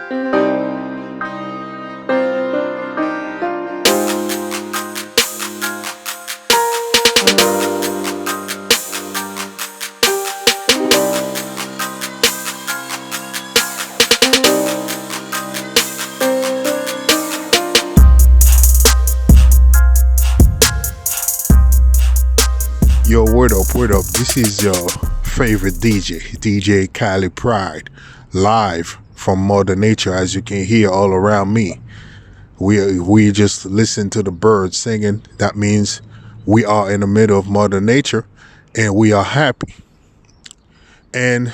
Yo, what up, what up? This is your favorite DJ Kylie Pride, live from Mother Nature, as you can hear all around me. We just listen to the birds singing. That means we are in the middle of Mother Nature and we are happy. And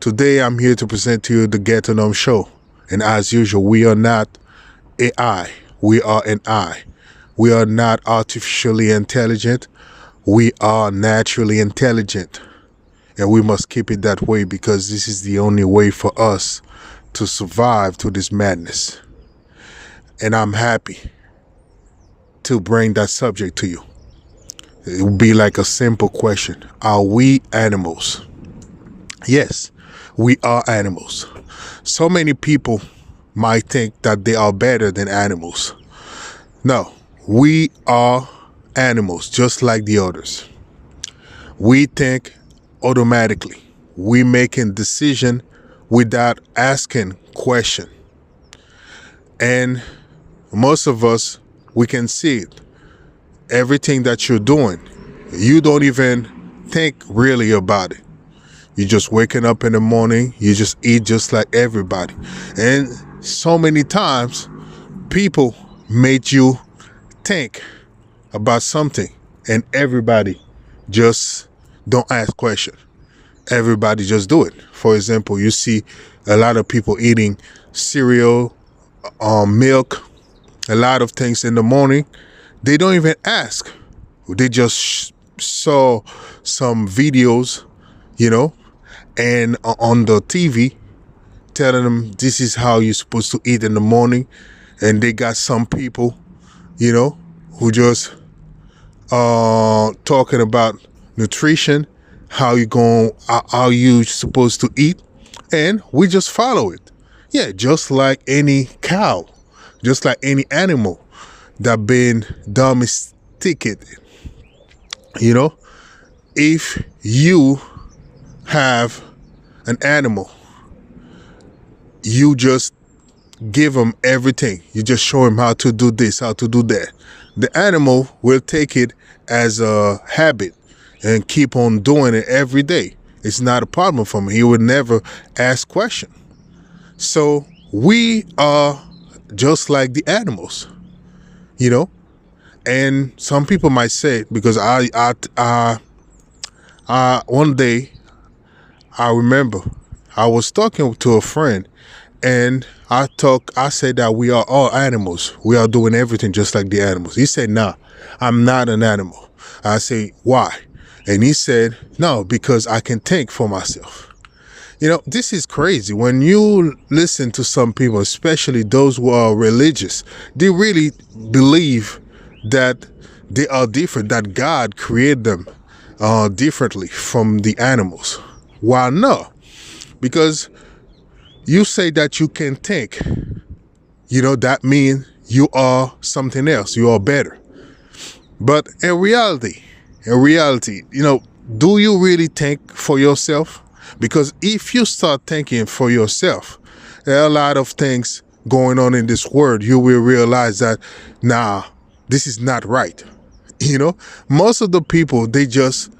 today I'm here to present to you the Get to Know Show. And as usual, we are not AI, we are an I. We are not artificially intelligent. We are naturally intelligent, and we must keep it that way because this is the only way for us to survive to this madness. And I'm happy to bring that subject to you. It will be like a simple question. Are we animals? Yes, we are animals. So many people might think that they are better than animals. No, we are animals just like the others. We think automatically. We making decision without asking question. And most of us, we can see it. Everything that you're doing, you don't even think really about it. You're just waking up in the morning, you just eat just like everybody. And so many times people made you think about something and everybody just don't ask questions. Everybody just do it. For example, you see a lot of people eating cereal, milk, a lot of things in the morning. They don't even ask. They just saw some videos, and on the TV telling them this is how you're supposed to eat in the morning. And they got some people, who just talking about nutrition, how you supposed to eat, and we just follow it. Yeah, just like any cow, just like any animal that been domesticated. If you have an animal, you just give them everything. You just show them how to do this, how to do that. The animal will take it as a habit and keep on doing it every day. It's not a problem for him. He would never ask questions. So we are just like the animals, And some people might say, because I one day I remember I was talking to a friend. And I said that we are all animals. We are doing everything just like the animals. He said, nah, I'm not an animal. I say, why? And he said, no, because I can think for myself. This is crazy. When you listen to some people, especially those who are religious, they really believe that they are different, that God created them differently from the animals. Why no? Because you say that you can think, that means you are something else. You are better. But in reality, do you really think for yourself? Because if you start thinking for yourself, there are a lot of things going on in this world. You will realize that, this is not right. Most of the people, they just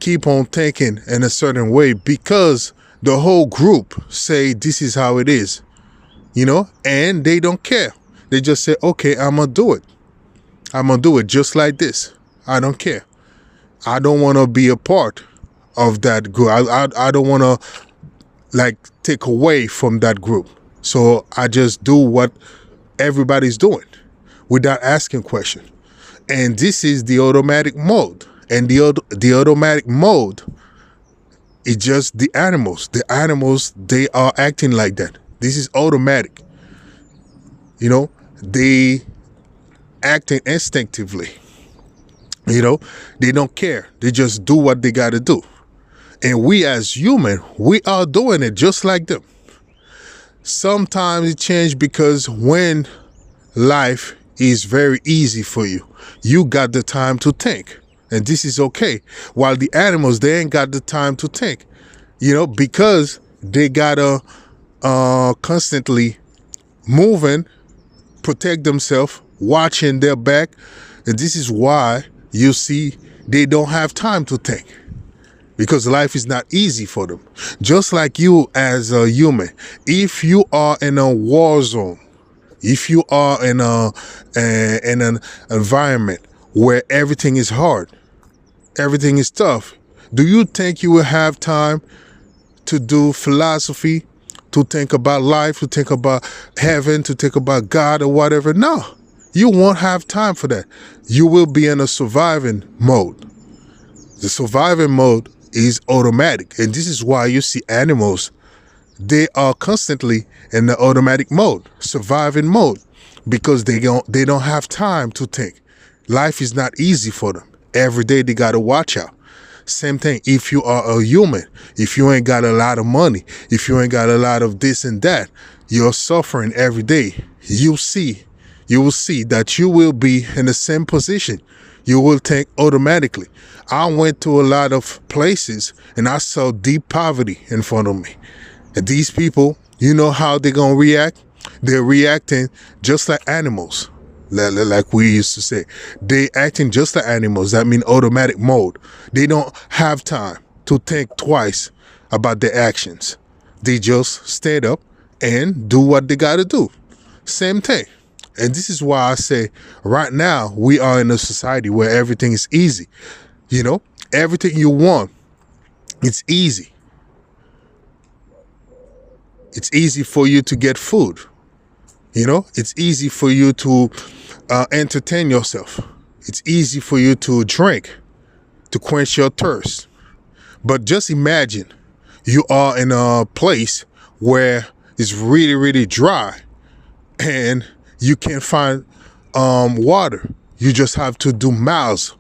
keep on thinking in a certain way because the whole group say this is how it is, and they don't care. They just say, okay, I'm going to do it. I'm going to do it just like this. I don't care. I don't want to be a part of that group. I don't want to take away from that group. So I just do what everybody's doing without asking questions. And this is the automatic mode. And the automatic mode, it's just the animals. The animals, they are acting like that. This is automatic. They acting instinctively. They don't care. They just do what they got to do. And we as human, we are doing it just like them. Sometimes it change because when life is very easy for you, you got the time to think, and this is okay. While the animals, they ain't got the time to think, because they gotta constantly moving, protect themselves, watching their back, and this is why you see they don't have time to think, because life is not easy for them. Just like you as a human, if you are in a war zone, if you are in an environment where everything is hard, everything is tough, do you think you will have time to do philosophy, to think about life, to think about heaven, to think about God or whatever? No, you won't have time for that. You will be in a surviving mode. The surviving mode is automatic, and this is why you see animals, they are constantly in the automatic mode, surviving mode, because they don't have time to think. Life is not easy for them. Every day they got to watch out. Same thing if you are a human. If you ain't got a lot of money, if you ain't got a lot of this and that, you're suffering every day. You will see that you will be in the same position. You will think automatically. I went to a lot of places and I saw deep poverty in front of me. And these people, you know how they're going to react? They're reacting just like animals. Like we used to say, they acting just like animals. That means automatic mode. They don't have time to think twice about their actions. They just stand up and do what they got to do. Same thing. And this is why I say right now we are in a society where everything is easy. Everything you want, it's easy. It's easy for you to get food. It's easy for you to entertain yourself. It's easy for you to drink, to quench your thirst. But just imagine you are in a place where it's really, really dry and you can't find water. You just have to do miles,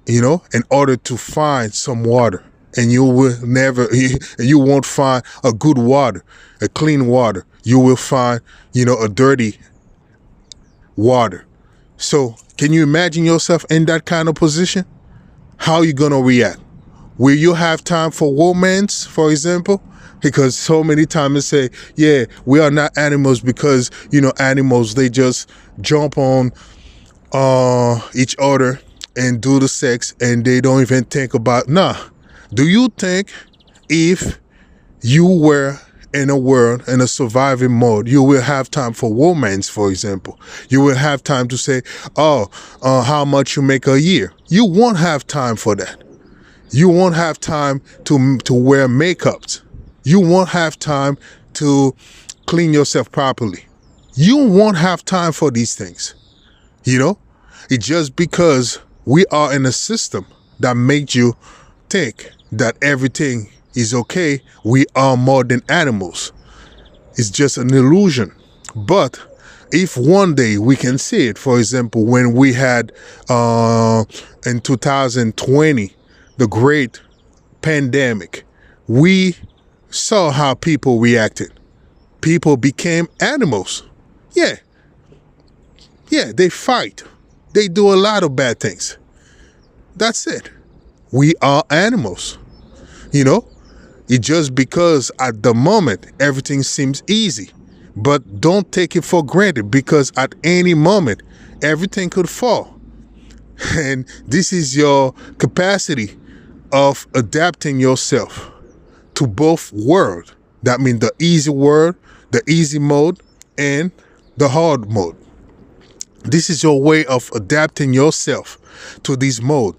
in order to find some water. And you won't find a good water, a clean water. You will find, a dirty water. So can you imagine yourself in that kind of position? How are you going to react? Will you have time for romance, for example? Because so many times they say, yeah, we are not animals because, animals, they just jump on each other and do the sex and they don't even think about, nah. Do you think if you were in a world, in a surviving mode, you will have time for romance, for example? You will have time to say, how much you make a year? You won't have time for that. You won't have time to wear makeups. You won't have time to clean yourself properly. You won't have time for these things. It's just because we are in a system that makes you think that everything is okay. We are more than animals. It's just an illusion. But if one day we can see it, for example, when we had in 2020, the great pandemic, we saw how people reacted. People became animals. Yeah, they fight. They do a lot of bad things. That's it. We are animals. It's just because at the moment everything seems easy. But don't take it for granted, because at any moment everything could fall. And this is your capacity of adapting yourself to both worlds. That means the easy world, the easy mode, and the hard mode. This is your way of adapting yourself to this mode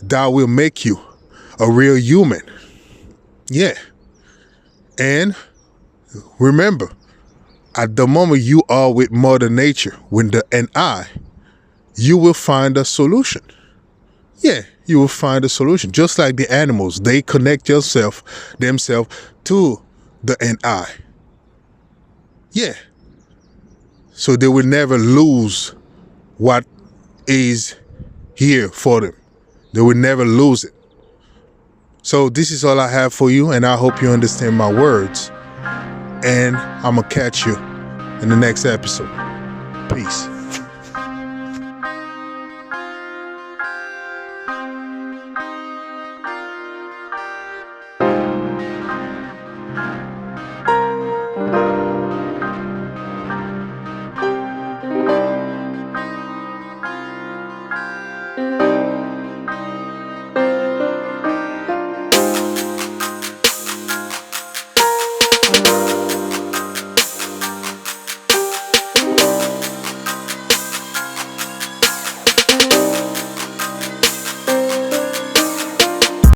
that will make you a real human. Yeah. And remember, at the moment you are with Mother Nature, with the NI, you will find a solution. Yeah, you will find a solution. Just like the animals, they connect themselves to the NI. Yeah. So they will never lose what is here for them. They will never lose it. So this is all I have for you, and I hope you understand my words. And I'm going to catch you in the next episode. Peace.